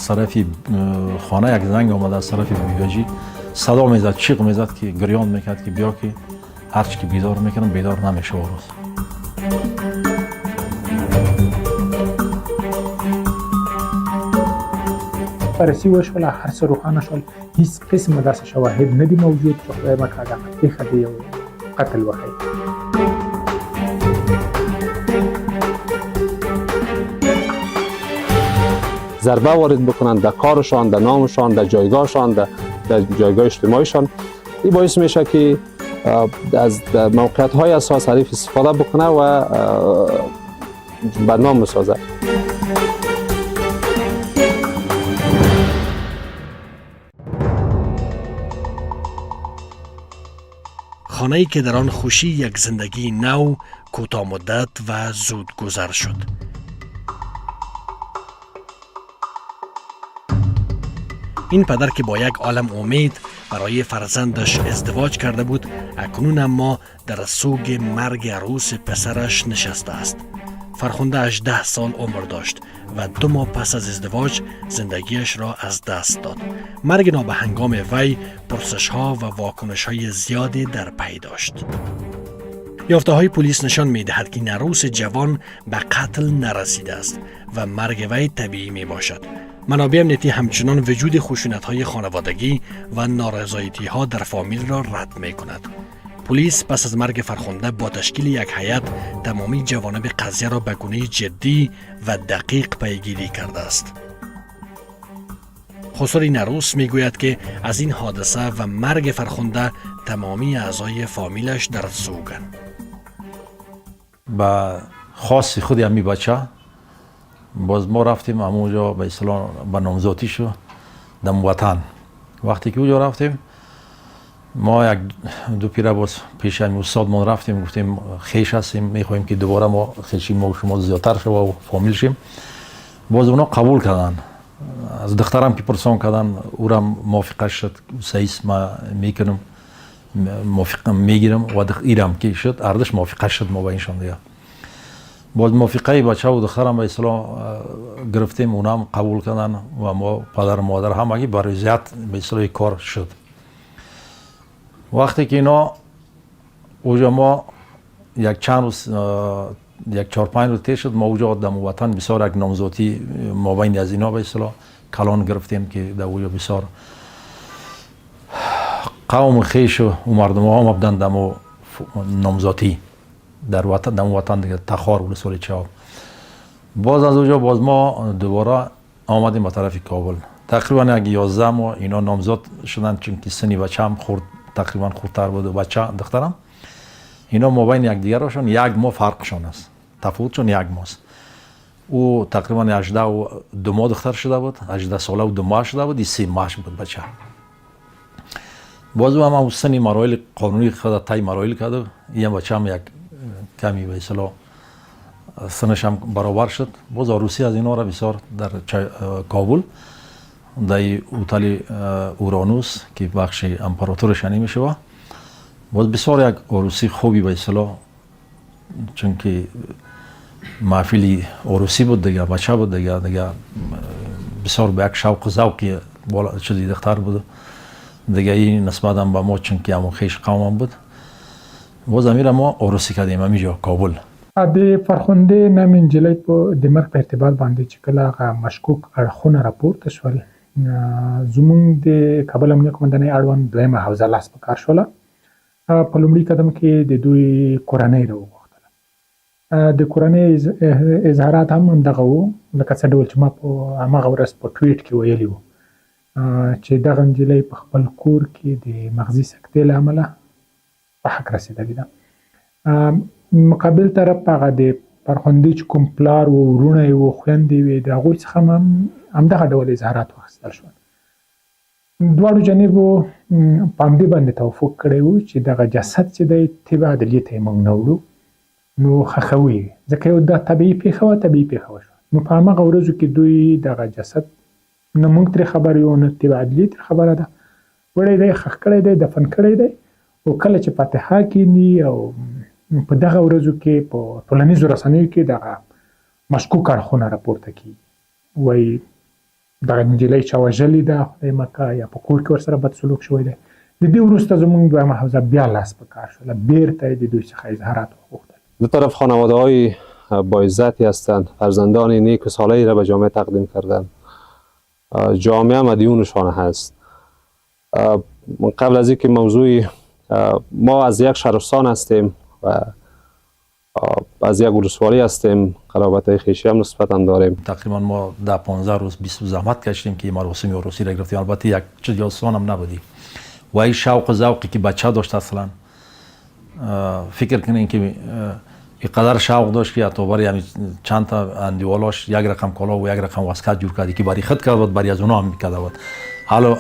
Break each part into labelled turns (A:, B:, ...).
A: از طرف خانه یک زنگ آمد از طرف بیگاجی صدا میزد، چیغ میزد که گریان میکرد که بیا که هرچی که بیدار میکنم بیدار نمیشه روز.
B: بررسی وشول هر څه روښانه شول، هیڅ قسمه داسې شواهد نه دي موجود چې خدای مکړه دغه پېښه د یو قتل وښیي.
C: ضربه وارد بکنند در کارشان، در نامشان، در جایگاهشان، در جایگاه اجتماعیشان. این باعث میشه که از موقعیت‌های اساس حریف استفاده بکنه و بدنام بسازه.
D: خانه‌ای که در آن خوشی یک زندگی نو، کوتاه مدت و زود گذر شد. این پدر که با یک عالم امید برای فرزندش ازدواج کرده بود، اکنون اما در سوگ مرگ عروس پسرش نشسته است. فرخنده 18 سال عمر داشت و 2 ماه پس از ازدواج زندگیش را از دست داد. مرگ نابهنگام وی پرسش‌ها و واکنش‌های زیادی در پی داشت. یافته‌های پلیس نشان می‌دهد که این عروس جوان به قتل نرسیده است و مرگ وی طبیعی میباشد. منابع امنیتی همچنان وجود خشونت‌های خانوادگی و نارضایتی‌ها در فامیل را رد می‌کند. پلیس پس از مرگ فرخنده با تشکیل یک هیئت تمامی جوانب قضیه را به گونه جدی و دقیق پیگیری کرده است. خسرو این عروس میگوید که از این حادثه و مرگ فرخنده تمامی اعضای فامیلش در سوگند.
A: با خاص خود امی بچه باز ما رفتیم همونجا به اصطلاح به نامزادی شو دم وطن. وقتی که اونجا رفتیم ما یک دو پیره باز پیش امی استاد ما رفتیم، گفتیم خیش هستیم، میخوایم که دوباره ما خیشی ما و شما زیادتر شو و فامیل شیم. باز اونا قبول کردن. از دخترم که پرسان کردن او را موافقه شد، سعیس ما میکنم موافقه میگیرم و ایرم که شد اردش موافقه شد ما با اینشان دیگه. باز موافقه بچه و دخترم به اصطلاح گرفتیم، اونا هم قبول کردن و ما پدر و مادر همگی با رضایت به اصطلاح کار شد. وقتی که اینا اوجا ما یک چند روز یک 4-5 روز تیر شد، ما اوجا دم وطن بسیار یک نامزادی مابین از اینا به اصطلاح کلان گرفتیم که در اوجا بسیار قوم خیش و مردم ها هم بدن دم نامزادی در وطن دم وطن دیگه تخار ولسوالی چاب. باز از اونجا باز ما دوباره آمدیم به طرف کابل. تقریبا یک 11 ماه اینا نامزاد شدن، چون که سنی بچه هم خورد تقریبا خردتر بود و بچه دخترم اینا مابین یک دیگر هاشون 1 ماه فرقشان است، تفاوتشون 1 ماه است. او تقریبا 18 و 2 ماه دختر شده بود، 18 ساله و 2 ماه شده بود، 3 ماه بود بچه. باز هم اون سنی مراحل قانونی خود تای مراحل کرد. این بچه هم یک کمی به اصطلاح سنش هم برابر شد. باز عروسی از اینا را بسیار در کابل در هتل اورانوس که بخش امپراتور شنی میشه، باز بسیار یک عروسی خوبی به اصطلاح، چون که محفلی عروسی بود دیگه، بچه بود دیگه بسیار به یک شوق و ذوقی بالا شدی دختر بود دیگه. این نسبت هم به ما چون که همون خیش قوم بود، باز امیر ما عروسی کردیم همینجا کابل.
B: د فرخنده نام انجلی په د مرګ په ارتباط باندې چې کله هغه مشکوک اړخونه راپورته شول، زموږ د کابل امنیه قومندانۍ اړوند دویمه حوزه لاس په کار شوله. په لومړي قدم کې د دوی کورنۍ راوغوښتله. د کورنۍ اظهارات هم همدغه وو، لکه څه ډول چې ما په هماغه ورځ په ټویټ کې ویلي وو چې دغه نجلۍ په خپل کور کې د مغزي سکتې له امله په حق رسېدلې ده. مقابل طرف هغه د فرخندې چې کوم پلار و، وروڼه یې و، خویندې وې، د هغوی څخه هم همدغه ډول اظهارات واخیستل شول. دواړو جانبو په همدې باندې توافق کړی و چې دغه جسد چې دی طب عدلیې ته یې موږ نه وړو، نو ښخوي یې، ځکه یو دا طبیعي پېښه وه، طبیعي پېښه وشوه. نو په هماغه ورځو کې دوی دغه جسد نه موږ ترې خبر یو، نه طب عدلیې ترې خبره ده، وړی دی، ښخ کړی دی، دفن کړی دی. او کله چې فاتحه کښېني او په دغه ورځو کې په ټولنیزو رسنیو کې دغه مشکوک اړخونه راپورته کېږي، وایي دغه نجلۍ چا وژلې ده خدای مکه یا په کور کې ورسره بد سلوک شوی دی. د دې وروسته زموږ دویمه حوزه بیا لاس په کار شوله، بیرته یې د دوی څخه اظهارات وغوښتل.
C: دو طرف خانواده های با عزتی هستند، فرزندان نیک و صالحی را به جامعه تقدیم کردند. جامعه مدیونشان هست. قبل از اینکه موضوع ما از یک شهرستان هستیم و از یک ولسوالی هستیم، قرابت خویشی هم نسبتا داریم.
A: تقریبا ما 15 روز 20 روز زحمت کشیدیم که مراسم عروسی را گرفتیم. البته یک چیز آسان هم نبودی و این شوق و ذوقی که بچه داشت اصلا فکر کنین که اینقدر شوق داشت که حتی برای چند تا اندیوالاش یک رقم کالا و یک رقم واسکت جور کردی که برای خود کرد بود، برای از اونا هم میکرده بود.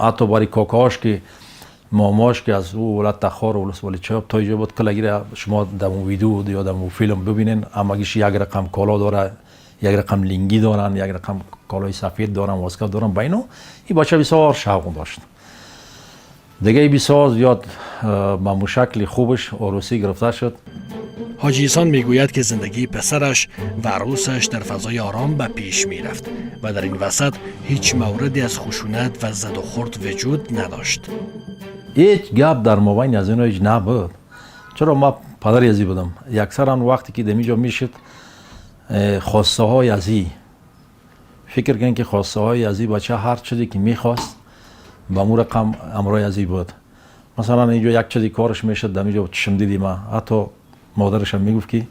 A: حتی برای کاکاش که ماماش که از او ولد تخار و ولسوالی چوب تا اینجا بود، کل گیره شما در اون ویدیو یا در اون فیلم ببینین، همگیش یک رقم کالا داره، یک رقم لنگی دارن، یک رقم کالای سفید دارن، واسکت دارن. بینو این بچه بسیار شوق داشت. دیگه بسیار زیاد به شکل خوبش عروسی گرفته شد.
D: حاجی احسان میگوید که زندگی پسرش و عروسش در فضای آرام به پیش میرفت و در این وسط هیچ موردی از خشونت و زد و خورد وجود نداشت.
A: هیچ گپ در مابین از اینا هیچ نبود. چرا ما پدر ازی بودم. اکثرا وقتی که دمیجا میشد خواسته های ازی، فکر کن که خواسته های ازی بچه هر چیزی که میخواست با مو رقم امرای ازی بود. مثلا اینجا یک چیزی کارش میشد دمیجا چشم دیدی ما، حتی مادرش هم میگفت که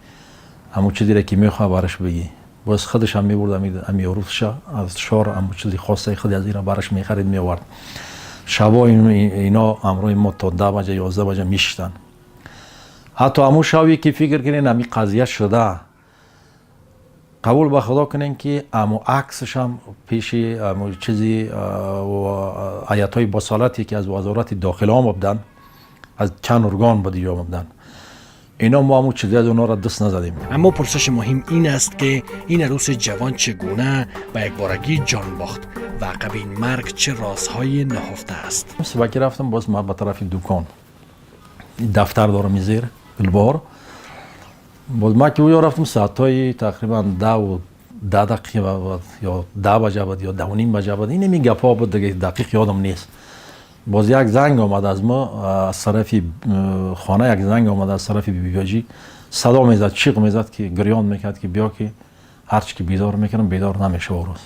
A: همون چیزی را که میخواه برش بگی. باز خودش هم میبرد امی عروسش از شهر همون چیزی خواسته خودی از این را برش میخرید میورد. شبا اینا امروی ما تا 10 بجه 11 بجه میشتن. حتی همون شبی که فکر کنین امی قضیه شده، قبول به خدا کنین که امو عکسش هم پیش امو چیزی آیت‌های بسالتی که از وزارت داخله آمدن، از چند ارگان بدی آمدن، اینا ما همون چیزی از اونا را دست نزدیم.
D: اما پرسش مهم این است که این عروس جوان چگونه به یک بارگی جان باخت و عقب این مرگ چه رازهای نهفته است.
A: سبکی رفتم، باز ما به طرف دکان دفتر دارم میزیر گلبار. باز ما که اونجا رفتم ساعتای تقریبا 10 دقیقه یا 10 بجه بود یا 10 و نیم بجه بود. این می گپا بود دیگه، دقیق یادم نیست. باز یک زنگ آمد از ما از طرف خانه، یک زنگ آمد از طرف بیبیاجی، صدا میزد، چیق میزد که گریان میکرد که بیا که هرچی که بیدار میکنم بیدار نمیشه روز.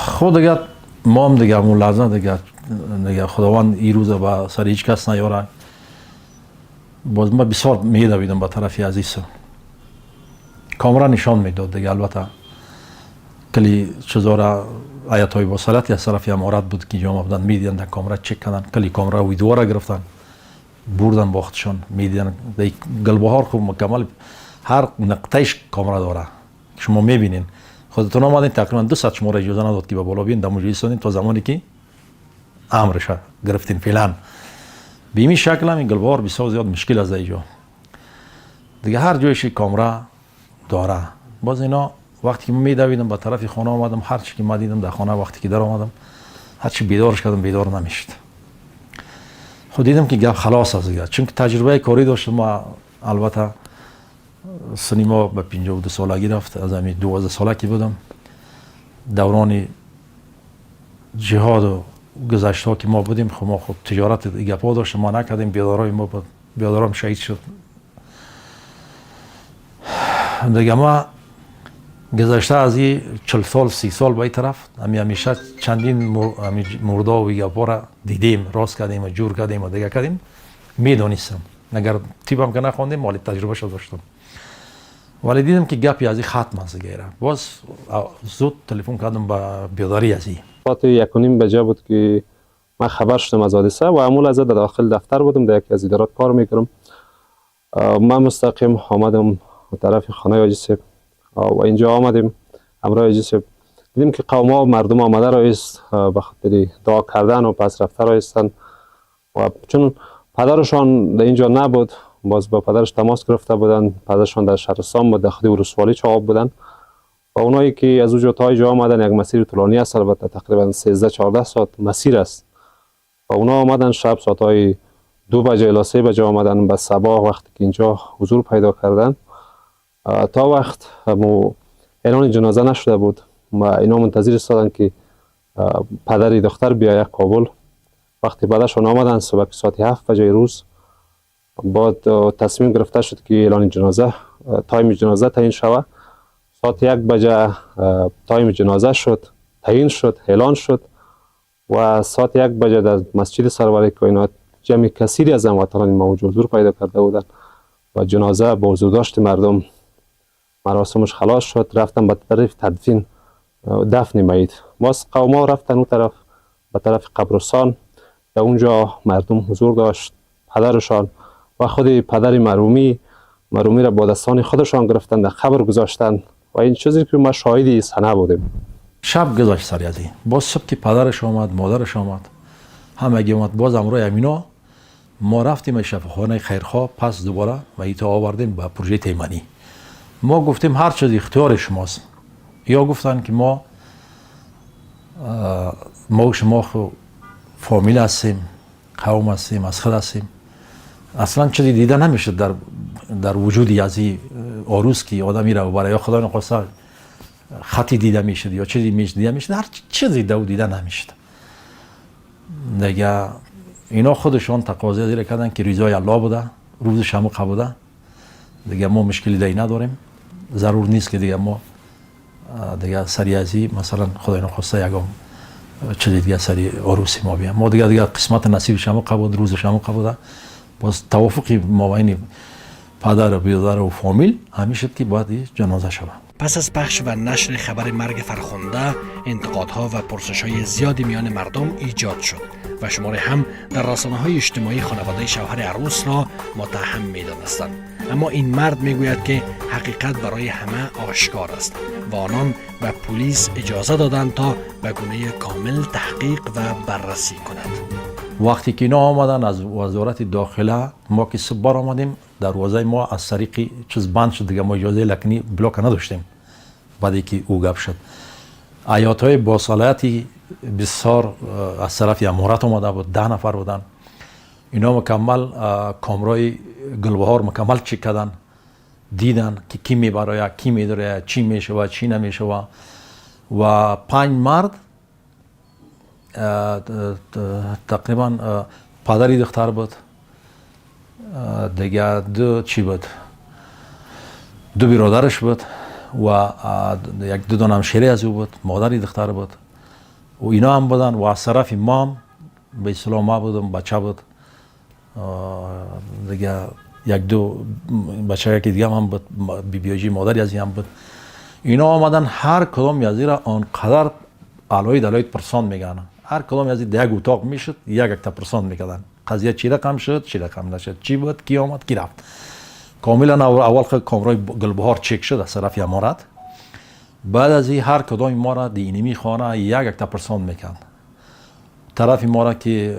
A: خود دیگه ما هم دیگه اون لحظه دیگه خداوند این روز با سر هیچ کس نیاره. باز ما بسیار میدویدم به طرف عزیز، کامرا نشان میداد دیگه. البته کلی چیزا را آیت‌های وصالتی از طرف امارات بود که جامعه بودن میدیدن، در کامرا چک کردن، کلی کامرا ویدیو را گرفتن بردن باختشان میدیدن. در گلبهار خوب مکمل هر نقطهش کامرا داره، شما میبینین. خودتون آمدین تقریبا 2 ساعت شما را اجازه نداد که به بالا بیاین، در مجلس ایستادین تا زمانی که امرش گرفتین. فعلا به این شکل هم این گلبهار بسیار زیاد مشکل از اینجا دیگه، هر جایش کامرا داره. باز اینا وقتی که میدویدم به طرف خانه آمدم، هر چی که ما دیدم در خانه وقتی که در آمدم هر چی بیدارش کردم بیدار نمیشد. خود دیدم که گپ خلاص از دیگه، چون که تجربه کاری داشتم. ما البته سینما به 52 سالگی رفت، از همین 12 سالگی بودم. دوران جهاد و گذشته که ما بودیم، خب ما خود تجارت گپا داشتیم، ما نکردیم. بیادرای ما بود، بیادرام شهید شد دیگه. ما گذشته از این 40 سال 30 سال به این طرف همیشه چندین مردا و گپا را دیدیم، راست کردیم و جور کردیم و دیگه کردیم. میدونستم اگر تیپم که نخوندیم مالی تجربه شد داشتم، ولی دیدم که گپی از این ختم از گیره. باز زود تلفن کردم به بیاداری از این.
C: ساعت 1:30 بجه بود که من خبر شدم از حادثه و همون لحظه در داخل دفتر بودم، در یکی از ادارات کار میکردم. من مستقیم آمدم به طرف خانه حاجی صاحب و اینجا آمدیم همراه حاجی صاحب. دیدیم که قوم ها و مردم آمده رایست به خاطر دعا کردن و پس رفته رایستن و چون پدرشان در اینجا نبود، باز با پدرش تماس گرفته بودن. پدرشان در شهرستان بود، در خود ولسوالی چوب بودن و اونایی که از اونجا تا اینجا آمدن یک مسیر طولانی است، البته تقریبا 13-14 ساعت مسیر است و اونا آمدن شب ساعتهای 2 بجه الی 3 بجه آمدن. به صبح وقتی که اینجا حضور پیدا کردن، تا وقت اعلان جنازه نشده بود اینا منتظر ایستادن که پدر دختر بیاید کابل. وقتی پدرشان آمدن صبح ساعت 7 بجه روز، بعد تصمیم گرفته شد که اعلان جنازه، تایم جنازه تعیین شود. ساعت 1 بجه تایم جنازه شد، تعیین شد، اعلان شد و ساعت 1 بجه در مسجد سرور کائنات جمع کثیری از هموطنان ما حضور پیدا کرده بودند و جنازه با حضورداشت مردم مراسمش خلاص شد. رفتن به طرف تدفین دفن میت. ما قوما رفتن اون طرف به طرف قبرستان، در اونجا مردم حضور داشت. پدرشان و خود پدر مرحومی را با دستان خودشان گرفتن در قبر گذاشتن و این چیزی که ما شاهدی صحنه بودیم.
A: شب گذاشت سریازی، باز صبح که پدرش آمد، مادرش آمد، همگی آمد. باز امروز امینا ما رفتیم شفاخانه خیرخواه، پس دوباره و ایتا آوردیم به پروژه تیمانی. ما گفتیم هر چیز اختیار شماست. یا گفتن که ما و شما فامیل هستیم، قوم هستیم، مسخر هستیم. اصلا چیزی دیده نمیشه در وجودی از این عروس که آدم میره و برای خدا نخواسته خطی دیده میشد یا چیزی دیده میشد، هر چیزی دیده نمیشد. دیگه اینا خودشان تقاضا زیر کردن که رضای الله بوده، روز شموقه بوده. دیگه ما مشکلی دیگه نداریم. ضرور نیست که دیگه ما دیگه سری ازی مثلا خدای نخواسته یکم چیزی دیگه سری عروسی ما بیام. ما دیگه قسمت نصیب شموقه بود، روز شموقه بوده. باز توافقی مابین پدر و برادر و فامیل همیشه که باید جنازه شود.
D: پس از پخش و نشر خبر مرگ فرخنده، انتقادها و پرسش‌های زیادی میان مردم ایجاد شد و شماری هم در رسانه‌های اجتماعی خانواده شوهر عروس را متهم می‌دانستند. اما این مرد میگوید که حقیقت برای همه آشکار است و آنان به پلیس اجازه دادند تا به گونه کامل تحقیق و بررسی کند.
A: وقتی که اینا آمدن از وزارت داخله، ما که صبح بار آمدیم، دروازه ما از طریق چیز بند شد دیگه، ما اجازه لکنی بلاک نداشتیم. بعدی که او گپ شد، ایات‌های با صلاحیتی بسیار از طرف امارات آمده بود، 10 نفر بودن. اینا مکمل کامرای گلبهار مکمل چک کردن، دیدن که کی میبره، کی میداره، چی میشه چی نمیشه. و 5 مرد تقریبا پدری دختر بود، دیگه 2 چی بود، 2 برادرش بود و یک 2 دانه همشیره از او بود، مادری دختر بود و اینا هم بودن. و از طرف ما به اصطلاح ما بودم، بچه بود دیگه، 1-2 بچه که دیگه هم بود، بیبیاجی مادری از این هم بود. اینا آمدن هر کدام از را آنقدر علایت پرسان میگن. هر کدام از این یک اتاق میشد، یک تا پرسان میکردن. قضیه چی رقم شد، چی رقم نشد، چی بود، کی آمد، کی رفت. کاملا اول خود کامرای گلبهار چک شد از طرف امارات. بعد از این هر کدام ما را دینمی خانه یک تا پرسان میکرد. طرف ما را که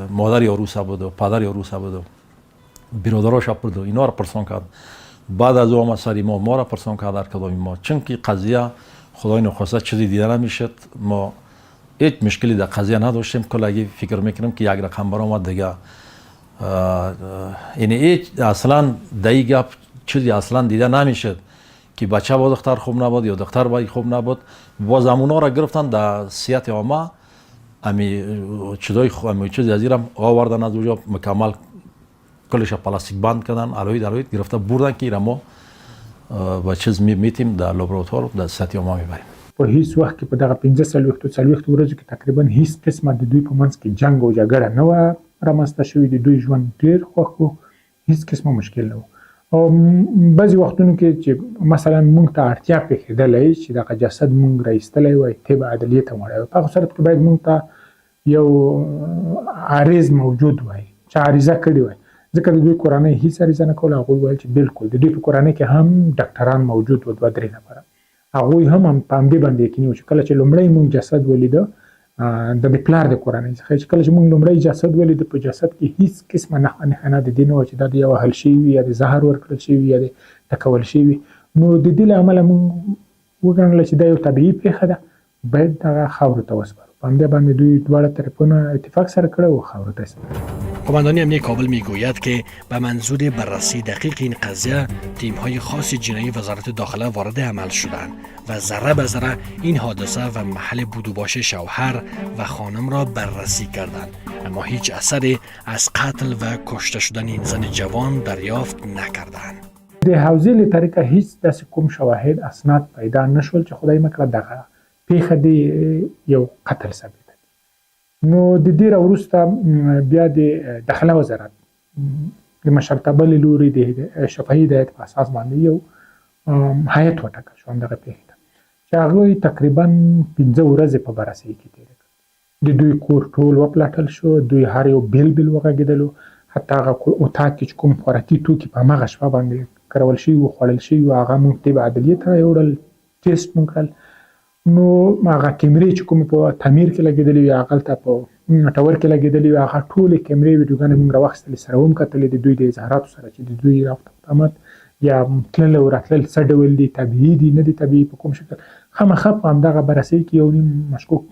A: مادر عروس بود و پدر عروس بود و برادرش بود و اینا را پرسان کرد. بعد از اون سری ما را پرسان کرد هر کدام ما، چون که قضیه خدای نخواسته چیزی دیده نمیشد. ما هیچ مشکلی در قضیه نداشتیم. کلا فکر میکنم که یک رقم برآمد دیگه، یعنی هیچ اصلا دایی گپ چیزی اصلا دیده نمیشد که بچه با دختر خوب نبود یا دختر با خوب نبود. باز امونا را گرفتن در سیات عامه، امی چیزای امی چیزی از ایران آوردن از اونجا، مکمل کلش پلاستیک بند کردن، علایت گرفته بردن که ما با چیز میتیم در لابراتوار در سیات عامه میبریم.
B: په هیڅ وخت کې په دغه 15 ورځو کې تقریبا هیڅ قسمه د دوی په منځ کې جنگ او جګړه نه وه رامنځته شوې. د دوی ژوند ډېر خوښ و، هیڅ قسمه مشکل نه و. او بعضې وختونو کې چې مثلا موږ ته اړتیا پېښېدلی چې دغه جسد موږ راایستلی وای، طب عدلیې ته وړی وای، په هغه صورت کې باید موږ ته یو عارض موجود وای چې عریضه کړې وای. ځکه د دوی کورنۍ هیڅ عریضه نه کوله. هغوی ویل چې بالکل د دوی په کورنۍ کې هم ډاکټران موجود و، 2-3 نفره. هغوی هم په همدې باندې یقیني وو چې کله چې لومړی موږ جسد ولیده د د پلار د کورنۍ څخه، چې کله چې موږ لومړی جسد ولیده په جسد کې هیڅ قسمه نښانه د دې نه وه چې دا د یو وهل شوي یا د زهر ورکړل شوي یا د ټکول شوي. نو د دې له امله موږ وګڼله چې دا یو طبیعي پېښه ده، باید دغه خاورو ته وسپارو. په همدې باندې دوی دواړه طرفونه اتفاق سره کړی و، خاورو ته یې سپاري.
D: قماندانی امنیه کابل میگوید که به منظور بررسی دقیق این قضیه تیم‌های خاص جنایی وزارت داخله وارد عمل شدند و ذره به ذره این حادثه و محل بود و باش شوهر و خانم را بررسی کردند، اما هیچ اثری از قتل و کشته شدن این زن جوان دریافت نکردند.
B: د حوزې له طریقه هیڅ داسې کوم شواهد اسناد پیدا نشول چې خدای مکړه دغه پیښه د یو قتل ثابت کړي. نو د دې وروسته بیا د داخله وزارت د مشرتابه له لوري د شفاهي هدایت په اساس باندې یو هیئت وټاکل شو دغه پیښې ته، چې هغوی تقریبا 15 ورځې په بررسي کې تېرې کړې. د دوی کور ټول وپلټل شو، دوی هر یو بیل بیل وغږېدلو، حتی هغه اتاق کې چې کوم خوراکي توکي په هماغه شپه باندې کارول شوي وو، خوړل شوي وو، هغه موږ طب عدلیې ته یوړل، ټیسټ موږ کړل. نو هغه کیمرې چې کومې په تعمیر کې لګېدلې وي، هغلته په ټاور کې لګېدلې وي، هغه ټولې کیمرې ویډیوګانې موږ راواخیستلې، سره هم کتلې د دوی د اظهاراتو سره چې د دوی رفت اقدامات یا تلل او راتلل څه ډول دي، طبیعي دي نه دي طبیعي، په کوم شکل. خامخا په همدغه بررسۍ کې یو نیم مشکوک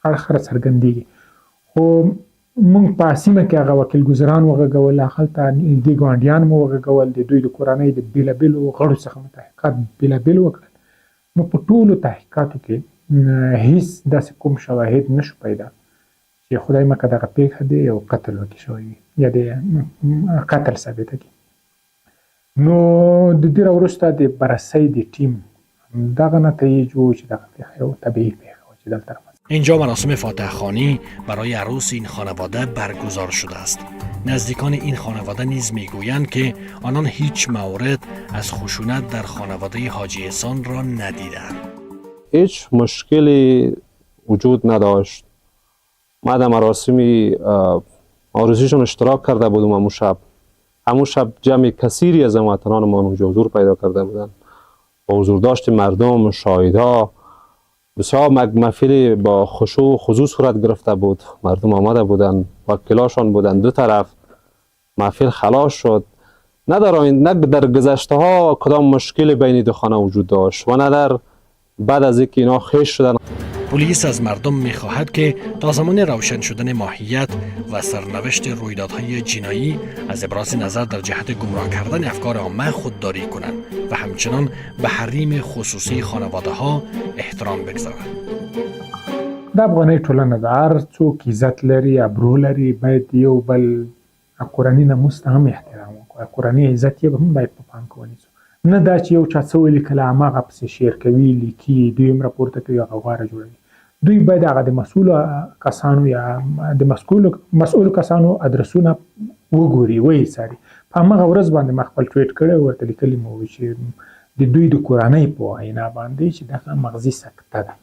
B: اړخ راڅرګندېږي. خو موږ په سیمه کې هغه وکیل ګزاران وغږول، هغلته نږدې ګاونډیان مو وغږول، د دوی د کورنۍ د بېلابېلو غړو څخه مو تحقیقات بېلابېل وکړل. نو په ټولو تحقیقاتو کې هیڅ داسې کوم شواهد نشو پیدا چې خدای مکړه دغه پیښه د یو قتل وکړي شوی وي یا د قتل ثابته کړي. نو د دې وروسته د بررسۍ د ټیم دغه نتایج و چې دغه پیښه یو طبیعي پیښه و چې دلته
D: اینجا مراسم فاتح خوانی برای عروس این خانواده برگزار شده است. نزدیکان این خانواده نیز میگویند که آنان هیچ مورد از خشونت در خانواده حاجی احسان را ندیدند.
C: هیچ مشکلی وجود نداشت. ما در مراسم عروسیشون اشتراک کرده بودم. همون شب جمع کثیری از هموطنان ما اونجا حضور پیدا کرده بودند. با حضور داشت مردم، شاهدها، بسیار محفل با خشوع و خضوع صورت گرفته بود. مردم آمده بودند، وکیلاشان بودند، دو طرف محفل خلاص شد. نه در گذشته ها کدام مشکل بین دو خانه وجود داشت و نه در بعد از اینکه اینا خیش شدن.
D: پلیس از مردم می‌خواهد که تا زمان روشن شدن ماهیت و سرنوشت رویدادهای جنایی از ابراز نظر در جهت گمراه کردن افکار عامه خودداری کنند و همچنان به حریم خصوصی خانواده‌ها احترام بگذارند.
B: د افغاني ټولنه د هر څوک عزت لري، ابرو لري، باید یو بل کورني ناموس ته هم احترام وکړو، کورني عزت یې هم باید په پام کې ونیسو. نه دا چې یو چا څه ولیکله هماغه پسې شیر کوي، لیکي، دوی هم راپورته کوي، هغه غواره جوړوي. دوی باید هغه د مسؤلو کسانو یا د مسؤلو کسانو ادرسونه وګوري، ویې څاري. په هماغه ورځ باندې ما خپل ټویټ کړی، ورته لیکلي مو وي چې د دوی د کورنۍ په وینا باندې چې دغه مغزي سکته ده.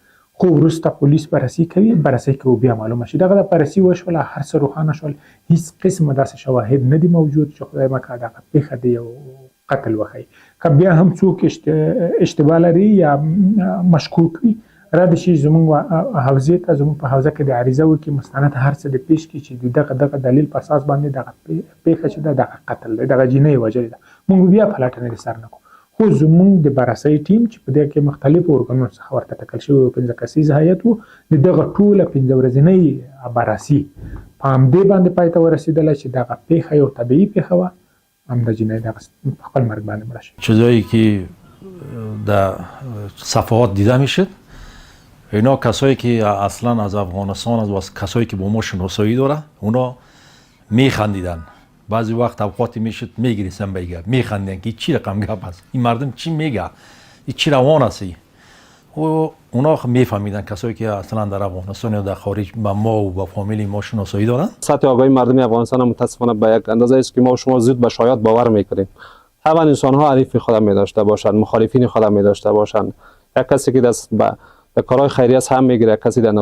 B: خو وروسته پولیس بررسي کوي، بررسۍ کې بیا معلومه شي دغه د بررسي وشوله، هر څه روښانه شول، هیڅ قسمه داسې شواهد نه دي موجود چې خدای مکړه دغه پیښه د یو قتل وښیي. که بیا هم څوک اشتباه لري یا مشکوک وي، را شي زموږ حوزې ته، زموږ په حوزه کې د عریضه وکړي، مستند هر څه د پیش کړي چې دغه دلیل په اساس باندې دغه پیښه چې ده دغه قتل دی، دغه جینۍ وژلې ده، موږ بیا پلټنه د سر نه کوو. خو زموږ د بررسۍ ټیم چې په دې کې مختلفو ارګانونو څخه ورته ټاکل شوی 15 کسیز هیئت و، د دغه ټوله 15 ورځنۍ بررسي په همدې باندې پای ته ورسېدله چې دغه پیښه یو طبیعي پیښه وه، همدا جینۍ دغه په خپل مرګ باندې مړه شوه.
A: چیزایی که در صفحات دیده میشد، اینا کسایی که اصلا از افغانستان از کسایی که با ما شناسایی داره، اونا میخندیدن. بعضی وقت اوقاتی میشد میگریستن بگه، میخندیدن که چی رقم گپ است، این مردم چی میگه، این چی روان است. و اونا میفهمیدن کسایی که اصلا در افغانستان یا در خارج با ما و با فامیلی ما شناسایی دارن.
C: سطح آگاهی مردم افغانستان متاسفانه به یک اندازه است که ما شما زود به شایعات باور میکنیم. طبعا انسان ها حریف خودم می داشته باشند، مخالفین خودم می داشته باشند. یک کسی که دست به کارهای خیریه هم میگیره، کسی در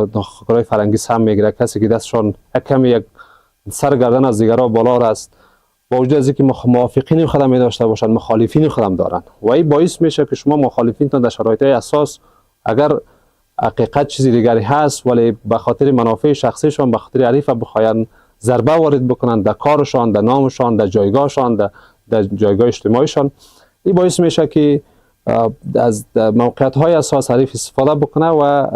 C: کارهای فرنگی هم میگیره، کسی که دستشون یک کمی یک سرگردن از دیگرها بالا است. با وجود از اینکه موافقین خودم می داشته باشند، مخالفین خودم دارن و این باعث میشه که شما مخالفینتون در شرایط اساس اگر حقیقت چیزی دیگری هست ولی به خاطر منافع شخصیشون، به خاطر حریف بخواین ضربه وارد بکنن در کارشان، در نامشان، در جایگاهشان، در جایگاه اجتماعیشان، این باعث میشه که از موقعیت های اساس حریف استفاده بکنه و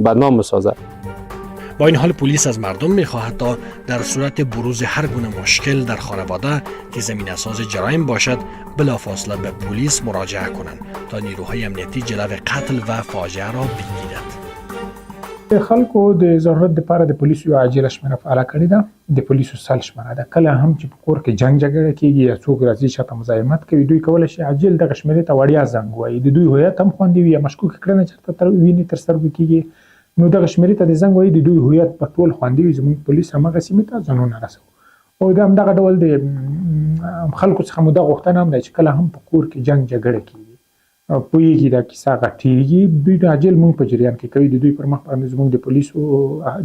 C: بدنام بسازه.
D: با این حال پلیس از مردم می‌خواهد تا در صورت بروز هر گونه مشکل در خانواده که زمین اساس جرایم باشد بلافاصله به پلیس مراجعه کنند تا نیروهای امنیتی جلو قتل و فاجعه را بگیرند.
B: د خلکو د ضرورت لپاره د پولیسو یو عاجله شمېره فعاله کړې ده. د پولیسو سل شمېره ده. کله هم چې په کور کې جنګ جګړه کېږي یا څوک راځي چاته مزاحمت کوي، دوی کولی شي عاجل دغه شمېرې ته وړیا زنګ ووایي. د دوی هویت هم خوندي وي یا مشکوکه کړنه چېرته ویني تر سترګو کېږي، نو دغه شمېرې ته د زنګ ووایي، د دوی هویت به ټول خوندي وي. زموږ پولیس همغه سیمې ته ځانونه رسوي. او د همدغه ډول د خلکو څخه مو دا غوښتنه هم ده چې کله هم په کور کې جنګ جګړه کېږي، پوهېږي دا کیسه غټېږي، دوی د عاجل موږ په جریان کې کوي. د دوی پر مخ باندې زموږ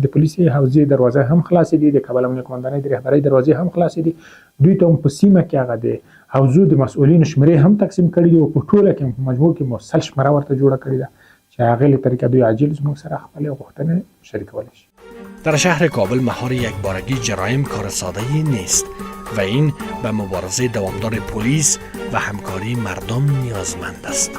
B: د پولیسي حوزې دروازه هم خلاصې دي، د کابل امنیه قومندانۍ د رهبرۍ دروازې هم خلاصې دي. دوی ته هم په سیمه کې هغه د حوزو د مسؤلینو شمېرې هم تقسیم کړي دي او په ټوله کې په مجموع کې مو سل شمېره ورته جوړه کړې ده چې هغې له طریقه دوی عاجل زموږ سره خپلې غوښتنې شریکولی شي.
D: در شهر کابل مهار یکبارگی جرایم کار ساده‌ای نیست و این به مبارزه دوامدار پلیس و همکاری مردم نیازمند است.